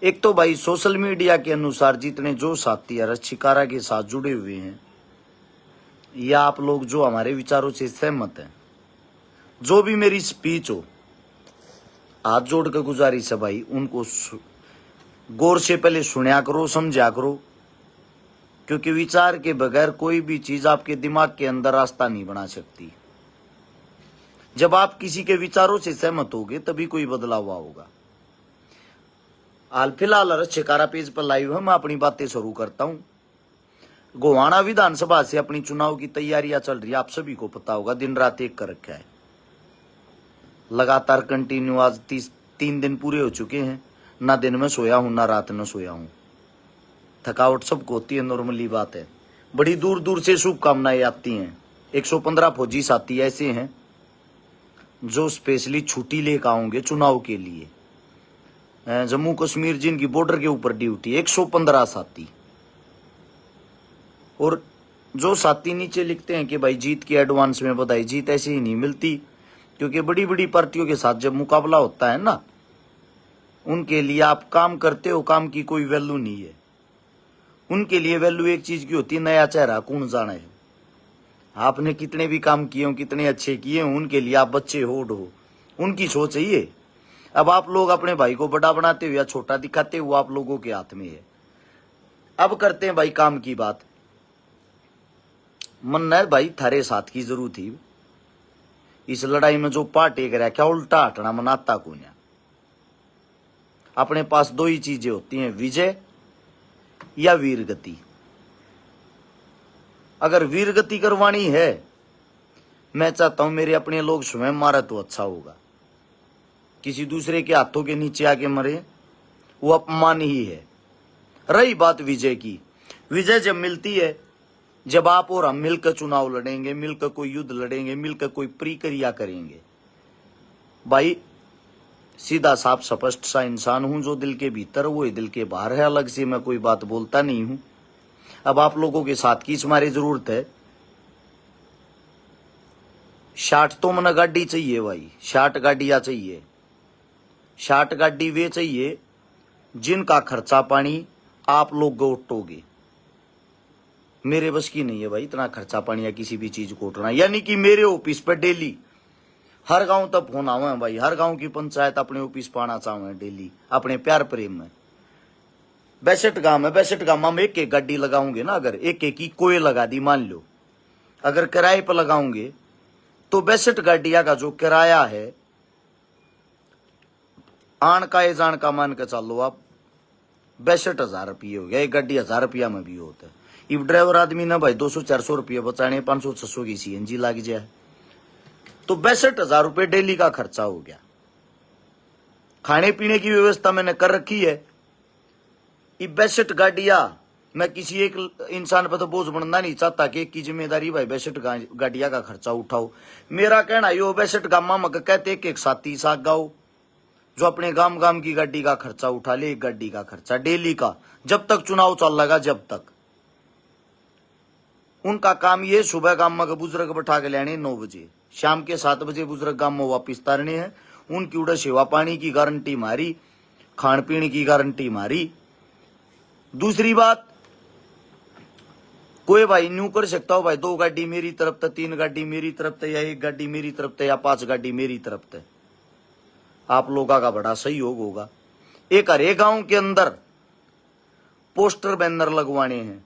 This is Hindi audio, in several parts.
एक तो भाई सोशल मीडिया के अनुसार जितने जो साथी शिकारा के साथ जुड़े हुए हैं या आप लोग जो हमारे विचारों से सहमत हैं, जो भी मेरी स्पीच हो, हाथ जोड़ कर गुजारिश है भाई, उनको गौर से पहले सुना करो, समझा करो, क्योंकि विचार के बगैर कोई भी चीज आपके दिमाग के अंदर रास्ता नहीं बना सकती। जब आप किसी के विचारों से सहमत होगे तभी कोई बदलाव होगा। हाल फिलहाल शिकारा पेज पर लाइव है, मैं अपनी बातें शुरू करता हूं। गोवाना विधानसभा से अपनी चुनाव की तैयारियां चल रही है, आप सभी को पता होगा, दिन रात एक कर रखा है, लगातार कंटिन्यू। आज 3 दिन पूरे हो चुके हैं, ना दिन में सोया हूं ना रात में सोया हूं। थकावट सबको होती है, नॉर्मली बात है। बड़ी दूर दूर से शुभकामनाएं आती हैं। 115 फौजी साथी ऐसे हैं जो स्पेशली छुट्टी लेकर आएंगे चुनाव के लिए। जम्मू कश्मीर जिनकी बॉर्डर के ऊपर ड्यूटी, 115 साथी। और जो साथी नीचे लिखते हैं कि भाई जीत की एडवांस में बधाई, जीत ऐसे ही नहीं मिलती, क्योंकि बड़ी बड़ी पार्टियों के साथ जब मुकाबला होता है ना, उनके लिए आप काम करते हो, काम की कोई वैल्यू नहीं है। उनके लिए वैल्यू एक चीज की होती है, नया चेहरा कौन जाने है। आपने कितने भी काम किए हो, कितने अच्छे किए हो, उनके लिए आप बच्चे हो, उनकी सोच है ये। अब आप लोग अपने भाई को बड़ा बनाते हो या छोटा दिखाते हो, आप लोगों के हाथ में है। अब करते हैं भाई काम की बात। मन है भाई थारे साथ की जरूरत थी इस लड़ाई में, जो पार्ट एक रहा क्या उल्टा हटना मनाता को ना। अपने पास दो ही चीजें होती हैं, विजय या वीरगति। अगर वीरगति करवानी है, मैं चाहता हूं मेरे अपने लोग स्वयं मारे तो अच्छा होगा। किसी दूसरे के हाथों के नीचे आके मरे वो अपमान ही है। रही बात विजय की, विजय जब मिलती है जब आप और हम मिलकर चुनाव लड़ेंगे, मिलकर कोई युद्ध लड़ेंगे, मिलकर कोई प्रक्रिया करेंगे। भाई सीधा साफ स्पष्ट सा इंसान हूं, जो दिल के भीतर वो दिल के बाहर है, अलग से मैं कोई बात बोलता नहीं हूं। अब आप लोगों के साथ की हमारी जरूरत है। 60 तो मन गाड़ी चाहिए भाई, 60 गाड़ियां चाहिए। 60 गाड़ी वे चाहिए जिनका खर्चा पानी आप लोग उठोगे। मेरे बस की नहीं है भाई इतना खर्चा पानी या किसी भी चीज को उठना। यानी कि मेरे ऑफिस पर डेली हर गांव तक फोन आवे हैं भाई, हर गांव की पंचायत अपने ऑफिस पर आना चाहे डेली, अपने प्यार प्रेम में। 62 गांव है, 62 गांव में एक एक गाड़ी लगाऊंगे ना, अगर एक एक की कोई लगा दी मान लो, अगर किराए पर लगाऊंगे तो 62 गाड़िया का जो किराया है, आन का ये जान का मान के चलो आप 62,000 रुपये हो गया। एक गाड़ी 1000 रुपया में भी होता है। इब ड्राइवर आदमी ना भाई 200-400 रुपये बचाने, 500-600 की सीएनजी लग जाए तो 62,000 रुपये डेली का खर्चा हो गया। खाने पीने की व्यवस्था मैंने कर रखी है। ये 62 गाड़िया मैं किसी एक इंसान पर तो बोझ बनना नहीं चाहता कि एक की जिम्मेदारी भाई 62 गाड़िया का खर्चा उठाओ। मेरा कहना यो 62 गामा में कहते एक साथी साथ गाओ जो अपने गांव गांव की गाड़ी का खर्चा उठा ले, एक गाड़ी का खर्चा डेली का, जब तक चुनाव चल लगा जब तक। उनका काम ये सुबह गांव में बुजुर्ग बैठा के लेने 9 बजे, शाम के 7 बजे बुजुर्ग गांव में वापिस तारने हैं। उनकी उड़े सेवा पानी की गारंटी मारी, खान पीने की गारंटी मारी। दूसरी बात, कोई भाई न्यू कर सकता हो भाई 2 गाड़ी मेरी तरफ से, 3 गाड़ी मेरी तरफ से, या 1 गाड़ी मेरी तरफ से, या 5 गाड़ी मेरी तरफ से। आप लोगों का बड़ा सहयोग होगा। एक हरे गांव के अंदर पोस्टर बैनर लगवाने हैं,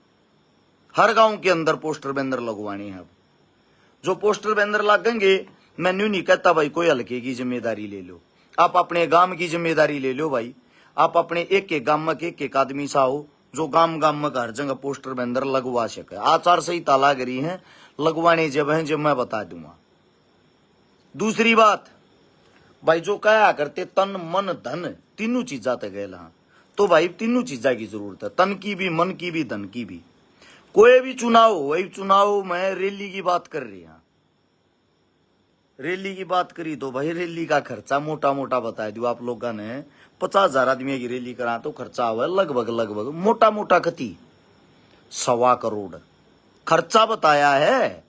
हर गांव के अंदर पोस्टर बैनर लगवाने हैं। अब जो पोस्टर बैनर लगेंगे, मैं न्यू नहीं कहता भाई कोई हल्के की जिम्मेदारी ले लो, आप अपने गांव की जिम्मेदारी ले लो भाई। आप अपने एक एक गांव में एक एक आदमी सा हो जो गांव गांव में हर जगह पोस्टर बैनर लगवा सके। आचार संहिता लग रही है, लगवाने जब है जब मैं बता दूंगा। दूसरी बात भाई, जो कहा करते तन मन धन तीनों चीजा तक गए, हाँ तो भाई तीनों चीजा की जरूरत है, तन की भी, मन की भी, धन की भी। कोई भी चुनाव हो, वही चुनाव में रैली की बात कर रही है। रैली की बात करी तो भाई रैली का खर्चा मोटा मोटा बता दू आप लोगों ने। 50,000 आदमी की रैली करा तो खर्चा हुआ लगभग मोटा मोटा कति 1.25 करोड़ खर्चा बताया है।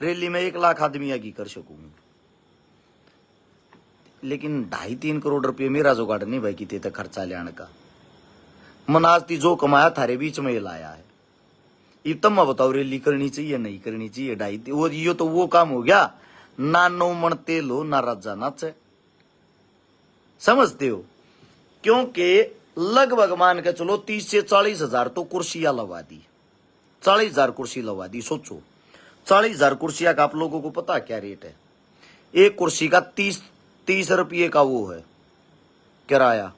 रैली में 1 लाख आदमी की कर सकूंगा। लेकिन 2.5-3 करोड़ रुपये मेरा जुगाड़ नहीं भाई कितने तक खर्चा लेने का। मन आज ती जो कमाया थारे बीच में लाया है। ये तब मैं बताओ रैली करनी चाहिए नहीं करनी चाहिए। 2.5 वो ये तो वो काम हो गया ना 9 मन तेल हो ना राजा नाच, समझते हो? क्योंकि लगभग मान के चलो 30 से 40 हजार तो कुर्सियां लगा दी, 40,000 कुर्सी लगा दी। सोचो 40,000 कुर्सियां का आप लोगों को पता क्या रेट है? एक कुर्सी का 30 रुपये का वो है किराया,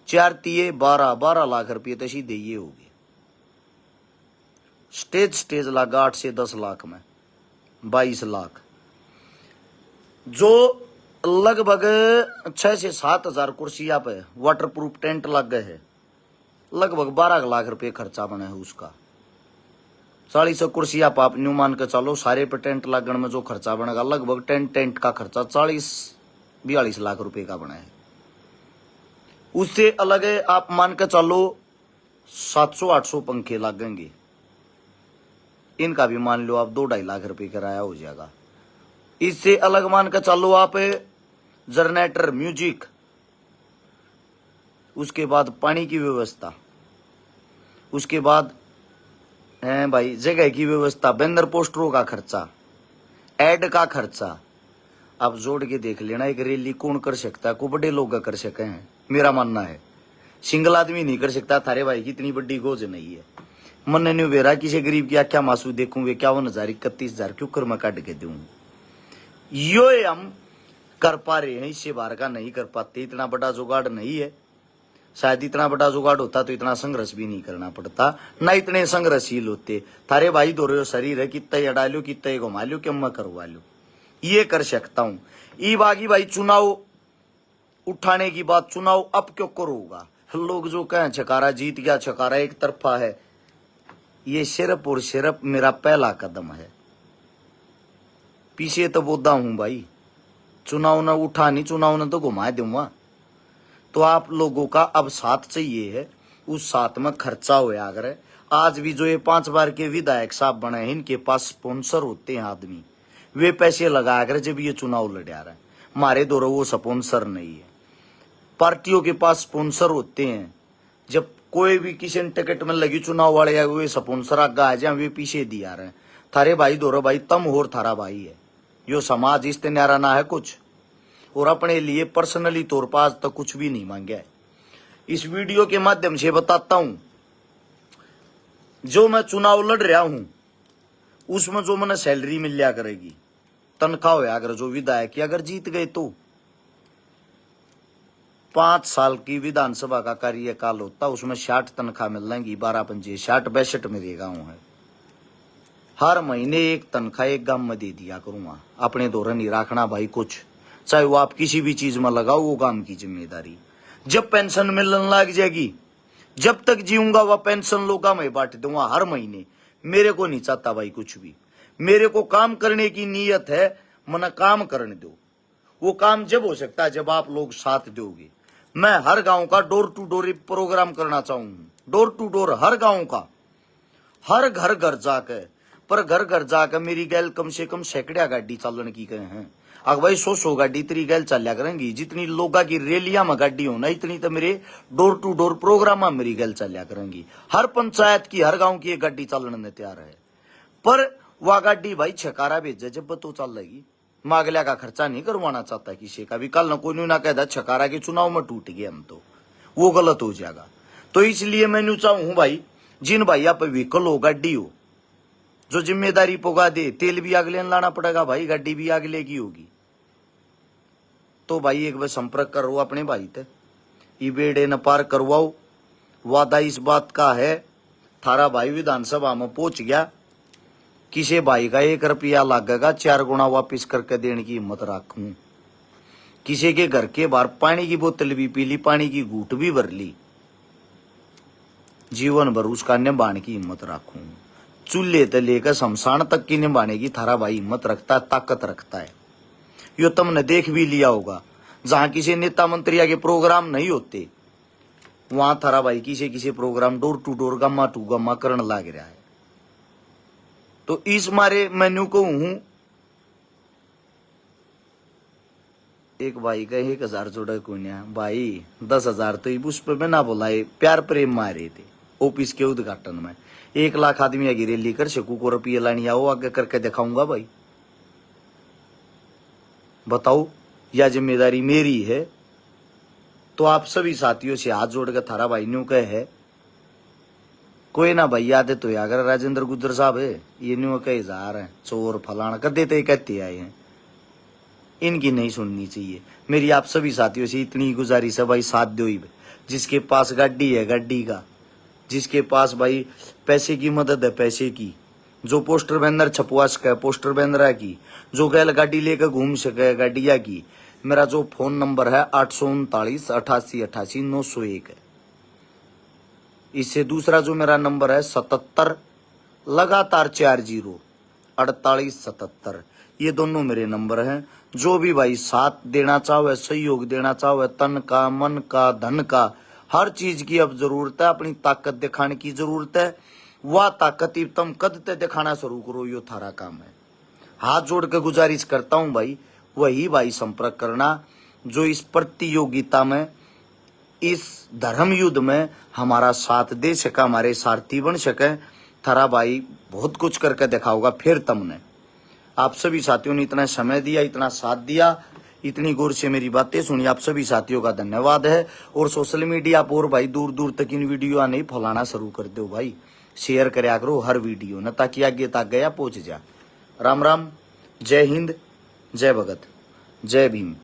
4 तिये 12 लाख रुपये तो सीधे ये हो गए। स्टेज लगा 8 से 10 लाख में 22 लाख, जो लगभग 6 से 7 हजार कुर्सियां पे वाटरप्रूफ टेंट लग गए है, लगभग 12 लाख रुपये खर्चा बना है उसका। 40 कुर्सियां आप न्यू मान के चलो, सारे पे टेंट लगने में जो खर्चा बनेगा लगभग टेंट का खर्चा 40-42 लाख रुपए का बना है। उससे अलग है आप मान के चलो 700-800 पंखे लगेंगे, इनका भी मान लो आप 2-2.5 लाख रुपए किराया हो जाएगा। इससे अलग मान के चलो आप जनरेटर, म्यूजिक, उसके बाद पानी की व्यवस्था, उसके बाद है भाई जगह की व्यवस्था, बैनर पोस्टरों का खर्चा, एड का खर्चा। आप जोड़ के देख लेना एक रैली कौन कर सकता है? को बड़े लोग कर सके हैं, मेरा मानना है। सिंगल आदमी नहीं कर सकता। थारे भाई की इतनी बड़ी गोज नहीं है। मन नहीं बेरा किसी गरीब की क्या मासू देखूं, वे 51,000 31,000 क्यों कर मैं काट के दूं? यो हम कर पा रहे हैं, इससे बाहर का नहीं कर पाते। इतना बड़ा जुगाड़ नहीं है। शायद इतना बड़ा जुगाड़ होता तो इतना संघर्ष भी नहीं करना पड़ता, ना इतने संघर्षशील होते। थारे भाई दो रहे शरीर है, कितने अड़ा लो कितने घुमा लो कि मैं करवा लो, ये कर सकता हूं। ई बागी भाई चुनाव उठाने की बात, चुनाव अब क्यों करोगा? लोग जो कहें छकारा जीत गया, छकारा एक तरफा है, ये सिर्फ और सिर्फ मेरा पहला कदम है। पीछे तो बोदा हूं भाई, चुनाव न उठा नहीं, चुनाव न तो घुमा दूंगा। तो आप लोगों का अब साथ चाहिए है, उस साथ में खर्चा होया अगर। आज भी जो ये 5 बार के विधायक साहब बने हैं, इनके पास स्पॉन्सर होते हैं आदमी, वे पैसे लगा कर जब ये चुनाव लड़ा रहे हैं। हमारे दौर वो स्पॉन्सर नहीं है। पार्टियों के पास स्पॉन्सर होते हैं, जब कोई भी किसी टिकट में लगी चुनाव वाले या वे स्पॉन्सर आगे आ जाए, वे पीछे दिया रहे। थारे भाई दौर भाई तम और थारा भाई है, यो समाज इस न्यारा ना है कुछ, और अपने लिए पर्सनली तौर पर आज तक कुछ भी नहीं मांगा है। इस वीडियो के माध्यम से बताता हूं, जो मैं चुनाव लड़ रहा हूं उसमें जो मैंने सैलरी मिल लिया करेगी, तनख्वाह हो अगर जो विधायक की अगर जीत गए तो 5 साल की विधानसभा का कार्यकाल होता, उसमें 60 तनख्वाह मिल जाएंगी। 12-5 60-62 मेरे गाँव है। हर महीने एक तनख्वाह एक गांव में दे दिया करूंगा। अपने दौरान नहीं रखना भाई कुछ, चाहे वो आप किसी भी चीज में लगाओ, वो काम की जिम्मेदारी। जब पेंशन मिलने लग जाएगी, जब तक जीऊंगा वह पेंशन लोगा मैं बांट दूंगा हर महीने। मेरे को नहीं चाहता भाई कुछ भी, मेरे को काम करने की नीयत है, मना काम करने दो। वो काम जब हो सकता है जब आप लोग साथ दोगे। मैं हर गांव का डोर टू डोर प्रोग्राम करना चाहूंगा, डोर टू डोर हर गांव का, हर घर घर जाकर। पर घर घर जाकर मेरी गैल कम से कम सैकड़िया गाड़ी चलन की कहे हैं। अगर भाई 100 गाड़ी तेरी गैल चलिया करेंगी, जितनी लोगा की रैलियां में गाड़ी होना इतनी तो मेरे डोर टू डोर प्रोग्राम में मेरी गैल चलिया करेंगी। हर पंचायत की हर गांव की एक गाड़ी चलने तैयार है। पर वह गाड़ी भाई छकारा भेजे जब तो चल लेगी। मागलिया का खर्चा नहीं करवाना चाहता किसी का भी। कल न कोई ना कहता छकारा के चुनाव में टूट गए हम, तो वो गलत हो जाएगा। तो इसलिए मैं चाहूं भाई, जिन भैया पे व्हीकल हो, गाड़ी हो, जो जिम्मेदारी पुगा दे, तेल भी अगले लाना पड़ेगा भाई, गाड़ी भी अगले की होगी। तो भाई एक बार संपर्क करो अपने भाई ते, ई बेड़े न पार करवाओ। वादा इस बात का है, थारा भाई विधानसभा में पहुंच गया, किसी भाई का 1 रुपया लागेगा 4 गुना वापिस करके देने की हिम्मत रखूं। किसी के घर के बाहर पानी की बोतल भी पी ली, पानी की घूट भी भर ली, जीवन भर उसका निभाने की हिम्मत रखूं। चूल्हे से लेकर शमशान तक की निभाने की थारा भाई हिम्मत रखता है, ताकत रखता है। यो तुमने देख भी लिया होगा, जहां किसी नेता मंत्रिया के प्रोग्राम नहीं होते, वहां थारा भाई किसी प्रोग्राम डोर टू डोर गम्मा टू गम्मा करने लग रहा है। तो इस मारे मैनू को हूं एक भाई का 1000 जोड़ा कोन्या भाई 10,000 तो उस पे मैं ना बोलाए प्यार प्रेम मारे थे ऑफिस के उद्घाटन में 1 लाख आदमी आगे रैली कर शकू को रुपये लानी आओ आगे करके दिखाऊंगा भाई। बताओ यह जिम्मेदारी मेरी है तो आप सभी साथियों से हाथ जोड़ के थारा भाई न्यू कहे है कोई ना भाई याद है तो अगर राजेंद्र गुज्जर साहब है ये न्यू कहे जा रहे हैं चोर फलाना कर देते कहते आए हैं इनकी नहीं सुननी चाहिए। मेरी आप सभी साथियों से इतनी गुजारिश है भाई साथ दो ही जिसके पास गाड़ी है गाड़ी का जिसके पास भाई पैसे की मदद है पैसे की जो पोस्टर बैनर छपवा सके पोस्टर बैनर की जो गैल गाड़ी लेकर घूम सके गाड़िया की मेरा जो फोन नंबर है 839 88 88 901 है। इससे दूसरा जो मेरा नंबर है 77 लगातार 40 48 77 ये दोनों मेरे नंबर हैं। जो भी भाई साथ देना चाहो सहयोग देना चाहो तन का मन का धन का हर चीज की अब जरूरत है अपनी ताकत दिखाने की जरूरत है वह ताकत तुम कद ते दिखाना शुरू करो यो थारा काम है। हाथ जोड़ के गुजारिश करता हूं भाई वही भाई संपर्क करना जो इस प्रतियोगिता में इस धर्म युद्ध में हमारा साथ दे सका हमारे सारथी बन सके। थारा भाई बहुत कुछ करके दिखाओगा फिर तुमने आप सभी साथियों ने इतना समय दिया इतना साथ दिया इतनी गौर से मेरी बातें सुनी आप सभी साथियों का धन्यवाद है। और सोशल मीडिया पर भाई दूर दूर तक इन वीडियो नहीं फैलाना शुरू कर दो भाई शेयर करया करो हर वीडियो न ताकि आगे तक गया पहुंच जा। राम राम जय हिंद जय भगत जय भीम।